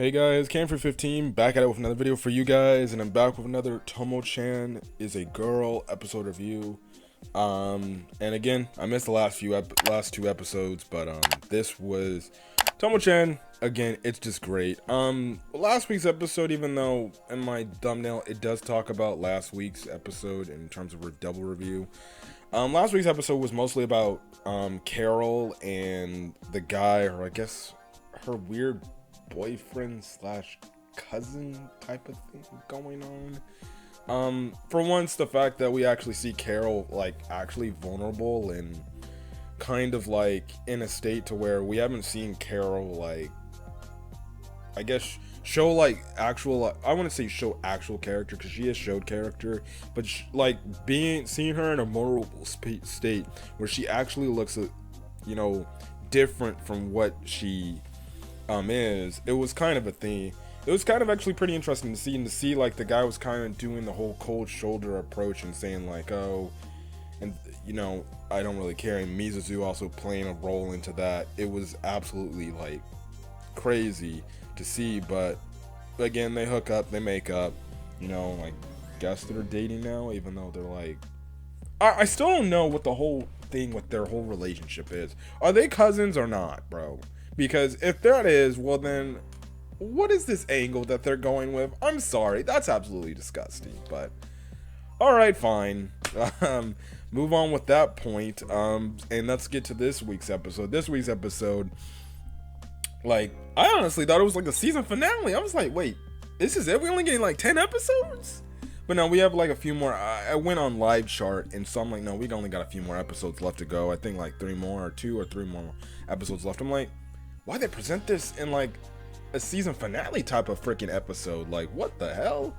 Hey guys, Cam for 15 back at it with another video for you guys, and I'm back with another Tomo-Chan is a girl episode review. And again, I missed the last two episodes, but this was Tomo-Chan. Again, it's just great. Last week's episode, even though in my thumbnail it does talk about last week's episode in terms of a double review. Last week's episode was mostly about Carol and the guy, or I guess her weird boyfriend slash cousin type of thing going on. For once, the fact that we actually see Carol like actually vulnerable and kind of like in a state to where we haven't seen Carol like, I guess, show like actual, I want to say show actual character, because she has showed character, but like seeing her in a vulnerable state where she actually looks, you know, different from what she it was kind of a thing. It was kind of actually pretty interesting to see like the guy was kind of doing the whole cold shoulder approach and saying like, oh, and you know, I don't really care, and Mizuzu also playing a role into that. It was absolutely like crazy to see, but again, they hook up, they make up, you know, like guess they're dating now, even though they're like, I still don't know what the whole thing with their whole relationship is. Are they cousins or not, bro? Because if that is, well then, what is this angle that they're going with? I'm sorry, that's absolutely disgusting, but alright, fine. Move on with that point, and let's get to this week's episode. This week's episode, like, I honestly thought it was like the season finale. I was like, wait, this is it? We're only getting like 10 episodes? But no, we have like a few more. I went on live chart, and so I'm like, no, we only got a few more episodes left to go. I think like 2 or 3 more episodes left. I'm like, why they present this in like a season finale type of freaking episode? Like, what the hell?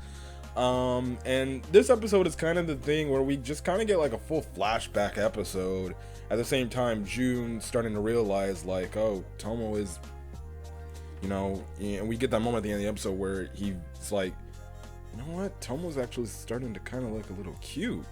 And this episode is kind of the thing where we just kind of get like a full flashback episode. At the same time, June starting to realize like, oh, Tomo is, you know, and we get that moment at the end of the episode where he's like, you know what, Tomo's actually starting to kind of look a little cute.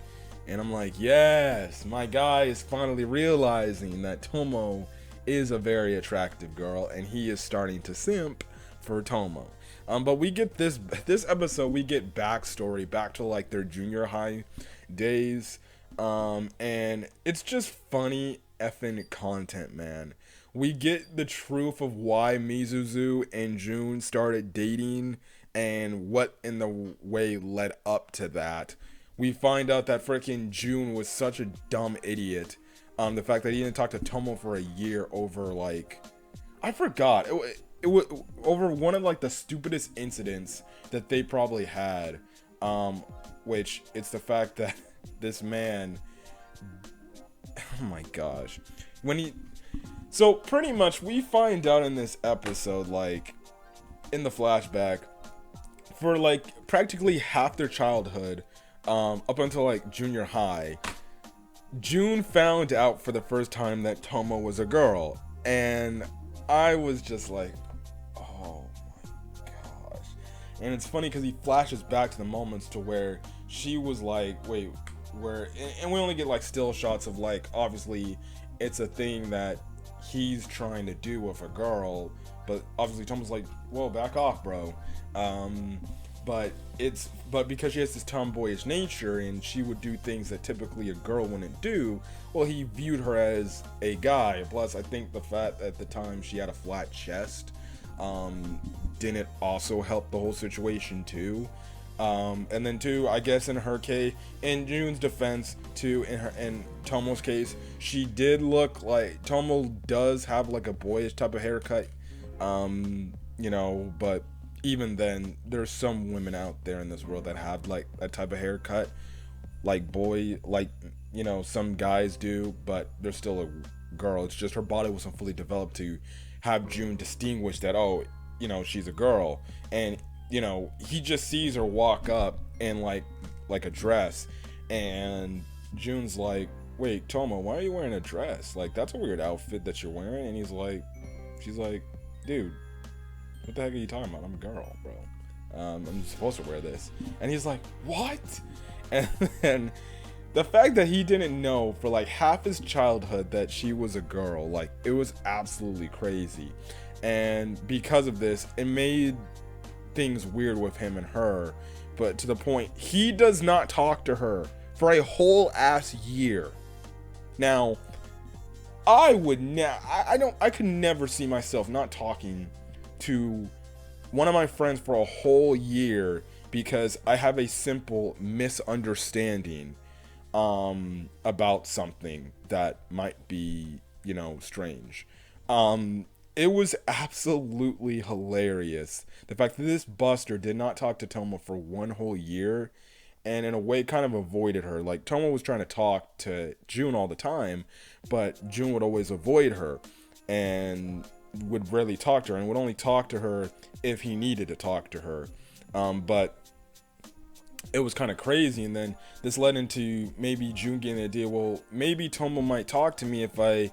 And I'm like, yes, my guy is finally realizing that Tomo is a very attractive girl, and he is starting to simp for Tomo. But we get this episode, we get backstory back to like their junior high days, and it's just funny effing content, man. We get the truth of why Mizuzu and June started dating and what in the way led up to that. We find out that freaking June was such a dumb idiot. The fact that he didn't talk to Tomo for a year over like, I forgot, it was over one of like the stupidest incidents that they probably had, which it's the fact that this man, oh my gosh, so pretty much we find out in this episode, like in the flashback, for like practically half their childhood, up until like junior high, June found out for the first time that Tomo was a girl, and I was just like, oh my gosh. And it's funny because he flashes back to the moments to where she was like, wait, where, and we only get like still shots of like, obviously it's a thing that he's trying to do with a girl, but obviously Tomo's like, whoa, back off, bro. But because she has this tomboyish nature and she would do things that typically a girl wouldn't do, well, he viewed her as a guy. Plus, I think the fact at the time she had a flat chest didn't also help the whole situation too. And then too, I guess in her case, in June's defense too, in Tomo's case, she did look like, Tomo does have like a boyish type of haircut, you know, but even then, there's some women out there in this world that have like that type of haircut, like you know, some guys do, but they're still a girl. It's just her body wasn't fully developed to have June distinguish that, oh, you know, she's a girl. And you know, he just sees her walk up in like a dress, and June's like, wait, Tomo, why are you wearing a dress? Like, that's a weird outfit that you're wearing. And she's like, dude, what the heck are you talking about? I'm a girl, bro. I'm supposed to wear this. And he's like, what? And then the fact that he didn't know for like half his childhood that she was a girl, like, it was absolutely crazy. and because of this, it made things weird with him and her, but to the point he does not talk to her for a whole ass year. Now, I could never see myself not talking to one of my friends for a whole year because I have a simple misunderstanding about something that might be, strange. It was absolutely hilarious. The fact that this Buster did not talk to Tomo for one whole year, and in a way kind of avoided her. Like, Tomo was trying to talk to June all the time, but June would always avoid her and would rarely talk to her, and would only talk to her if he needed to talk to her. But it was kind of crazy, and then this led into maybe June getting the idea, well, maybe Tomo might talk to me if I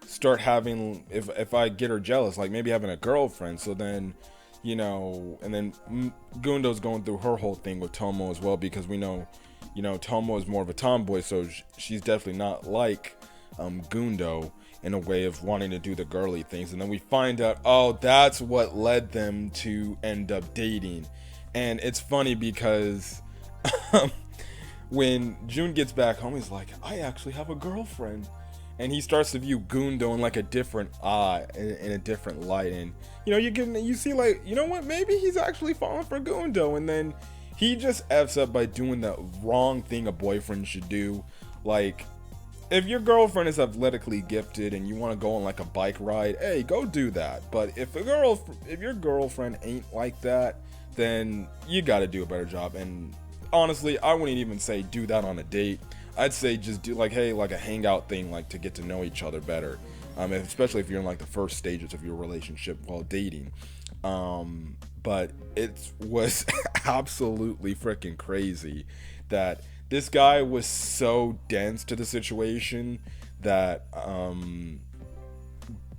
start having, if I get her jealous, like maybe having a girlfriend. So then, and then Gundo's going through her whole thing with Tomo as well, because we know, Tomo is more of a tomboy, so she's definitely not like Gundo in a way of wanting to do the girly things. And then we find out, oh, that's what led them to end up dating. And it's funny because when June gets back home, he's like, I actually have a girlfriend. And he starts to view Gundo in like a different eye, in a different light. And, you see like, you know what, maybe he's actually falling for Gundo. And then he just F's up by doing the wrong thing a boyfriend should do. Like, if your girlfriend is athletically gifted and you want to go on like a bike ride, hey, go do that. But if your girlfriend ain't like that, then you got to do a better job. And honestly, I wouldn't even say do that on a date. I'd say just do like, hey, like a hangout thing, like to get to know each other better. Especially if you're in like the first stages of your relationship while dating. But it was absolutely freaking crazy that this guy was so dense to the situation that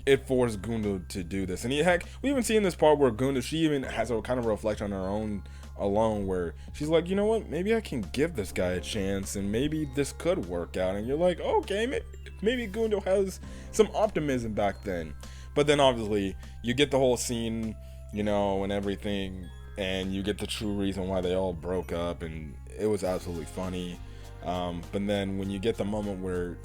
it forced Gundo to do this. And we even see in this part where Gundo, she even has a kind of reflection on her own alone, where she's like, you know what, maybe I can give this guy a chance and maybe this could work out. And you're like, okay, maybe Gundo has some optimism back then. But then obviously you get the whole scene, and everything, and you get the true reason why they all broke up, and it was absolutely funny. But then when you get the moment where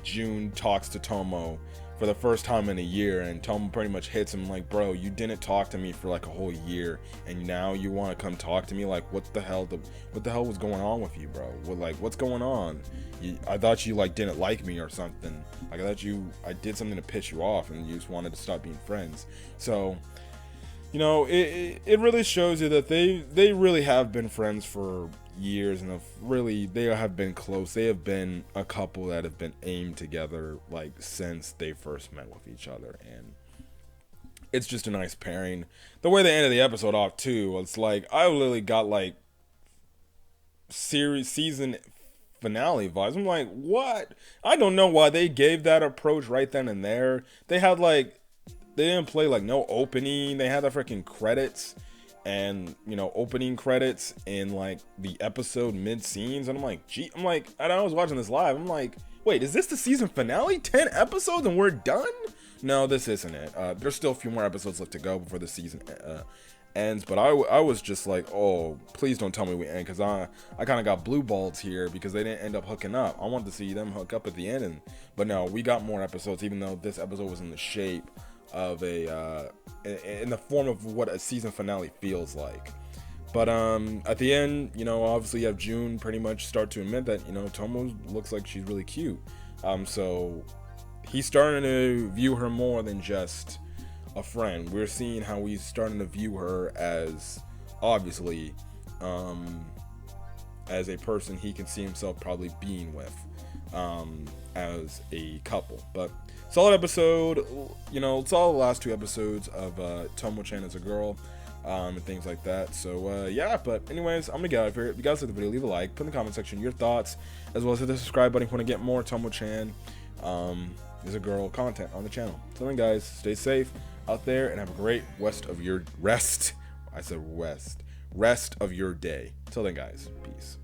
June talks to Tomo for the first time in a year, and Tomo pretty much hits him like, bro, you didn't talk to me for like a whole year, and now you want to come talk to me? Like, what the hell was going on with you, bro? What's going on? I thought you like didn't like me or something. Like, I did something to piss you off, and you just wanted to stop being friends. So, it really shows you that they really have been friends for years, and they have been close. They have been a couple that have been aimed together like since they first met with each other, and it's just a nice pairing. The way they ended the episode off too, it's like I literally got like season finale vibes. I'm like, what? I don't know why they gave that approach right then and there. They didn't play like no opening. They had the freaking credits and opening credits in like the episode mid scenes, and I'm like, and I was watching this live, I'm like, wait, is this the season finale? 10 episodes and we're done? No, this isn't it. There's still a few more episodes left to go before the season ends, but I was just like, oh, please don't tell me we end, because I kind of got blue balls here because they didn't end up hooking up. I wanted to see them hook up at the end, but no, we got more episodes, even though this episode was in the shape of in the form of what a season finale feels like. But at the end, obviously you have June pretty much start to admit that Tomo looks like she's really cute. So he's starting to view her more than just a friend. We're seeing how he's starting to view her as obviously as a person he can see himself probably being with as a couple. But solid episode, it's all the last 2 episodes of Tomo-Chan as a girl, and things like that. So yeah, but anyways, I'm gonna get out of here. If you guys like the video, leave a like, put in the comment section your thoughts, as well as hit the subscribe button if you want to get more Tomo-Chan as a girl content on the channel. So then guys, stay safe out there and have a great rest of your day. Till then guys, peace.